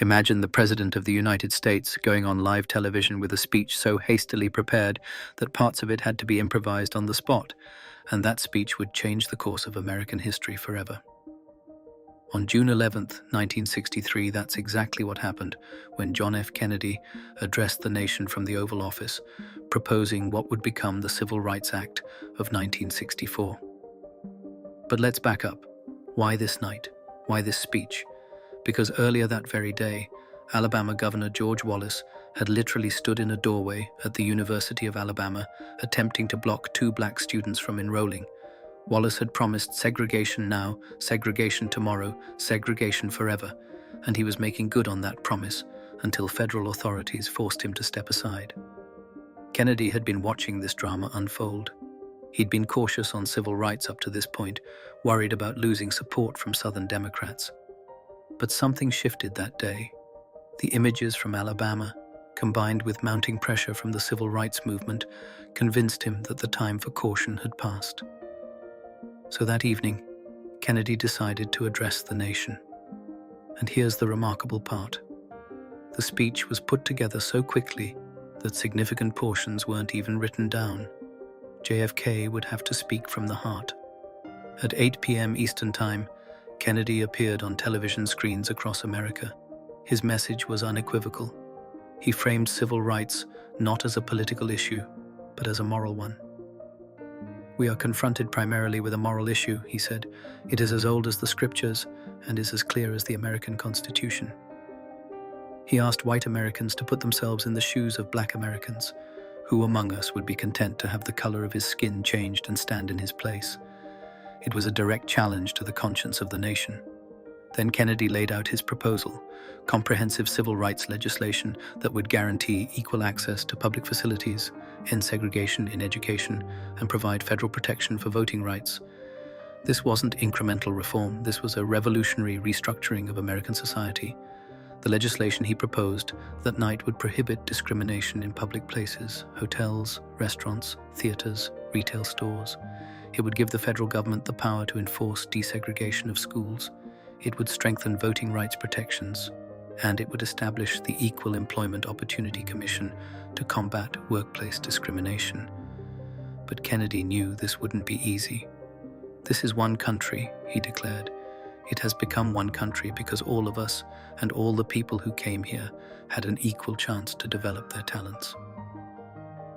Imagine the President of the United States going on live television with a speech so hastily prepared that parts of it had to be improvised on the spot, and that speech would change the course of American history forever. On June 11, 1963, that's exactly what happened when John F. Kennedy addressed the nation from the Oval Office, proposing what would become the Civil Rights Act of 1964. But let's back up. Why this night? Why this speech? Because earlier that very day, Alabama Governor George Wallace had literally stood in a doorway at the University of Alabama, attempting to block 2 black students from enrolling. Wallace had promised segregation now, segregation tomorrow, segregation forever, and he was making good on that promise until federal authorities forced him to step aside. Kennedy had been watching this drama unfold. He'd been cautious on civil rights up to this point, worried about losing support from Southern Democrats. But something shifted that day. The images from Alabama, combined with mounting pressure from the civil rights movement, convinced him that the time for caution had passed. So that evening, Kennedy decided to address the nation. And here's the remarkable part. The speech was put together so quickly that significant portions weren't even written down. JFK would have to speak from the heart. At 8 p.m. Eastern Time, Kennedy appeared on television screens across America. His message was unequivocal. He framed civil rights not as a political issue, but as a moral one. "We are confronted primarily with a moral issue," he said. "It is as old as the scriptures and is as clear as the American Constitution." He asked white Americans to put themselves in the shoes of black Americans. Who among us would be content to have the color of his skin changed and stand in his place? It was a direct challenge to the conscience of the nation. Then Kennedy laid out his proposal, comprehensive civil rights legislation that would guarantee equal access to public facilities, end segregation in education, and provide federal protection for voting rights. This wasn't incremental reform, this was a revolutionary restructuring of American society. The legislation he proposed that night would prohibit discrimination in public places, hotels, restaurants, theaters, retail stores. It would give the federal government the power to enforce desegregation of schools. It would strengthen voting rights protections, and it would establish the Equal Employment Opportunity Commission to combat workplace discrimination. But Kennedy knew this wouldn't be easy. "This is one country," he declared. "It has become one country because all of us and all the people who came here had an equal chance to develop their talents."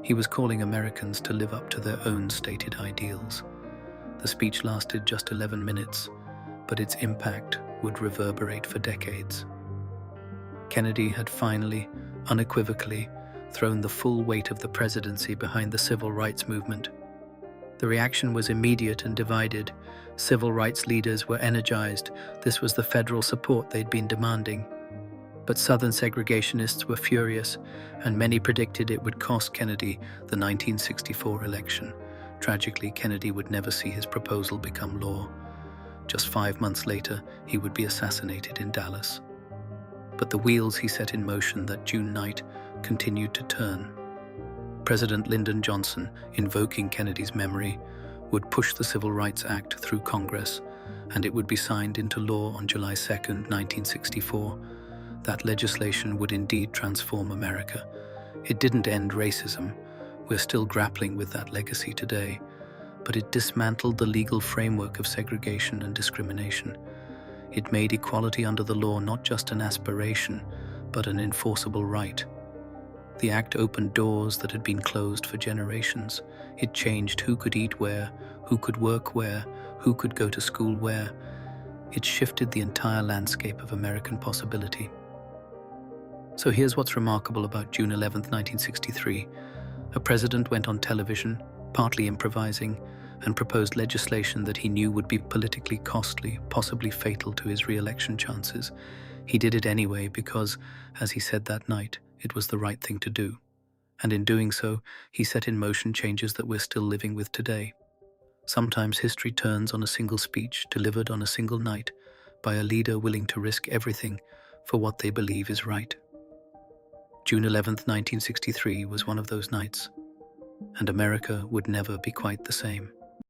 He was calling Americans to live up to their own stated ideals. The speech lasted just 11 minutes, but its impact would reverberate for decades. Kennedy had finally, unequivocally, thrown the full weight of the presidency behind the civil rights movement. The reaction was immediate and divided. Civil rights leaders were energized. This was the federal support they'd been demanding. But Southern segregationists were furious, and many predicted it would cost Kennedy the 1964 election. Tragically, Kennedy would never see his proposal become law. Just 5 months later, he would be assassinated in Dallas. But the wheels he set in motion that June night continued to turn. President Lyndon Johnson, invoking Kennedy's memory, would push the Civil Rights Act through Congress, and it would be signed into law on July 2, 1964. That legislation would indeed transform America. It didn't end racism. We're still grappling with that legacy today. But it dismantled the legal framework of segregation and discrimination. It made equality under the law not just an aspiration, but an enforceable right. The act opened doors that had been closed for generations. It changed who could eat where, who could work where, who could go to school where. It shifted the entire landscape of American possibility. So here's what's remarkable about June 11, 1963. A president went on television, partly improvising, and proposed legislation that he knew would be politically costly, possibly fatal to his re-election chances. He did it anyway because, as he said that night, it was the right thing to do. And in doing so, he set in motion changes that we're still living with today. Sometimes history turns on a single speech delivered on a single night by a leader willing to risk everything for what they believe is right. June 11, 1963 was one of those nights, and America would never be quite the same.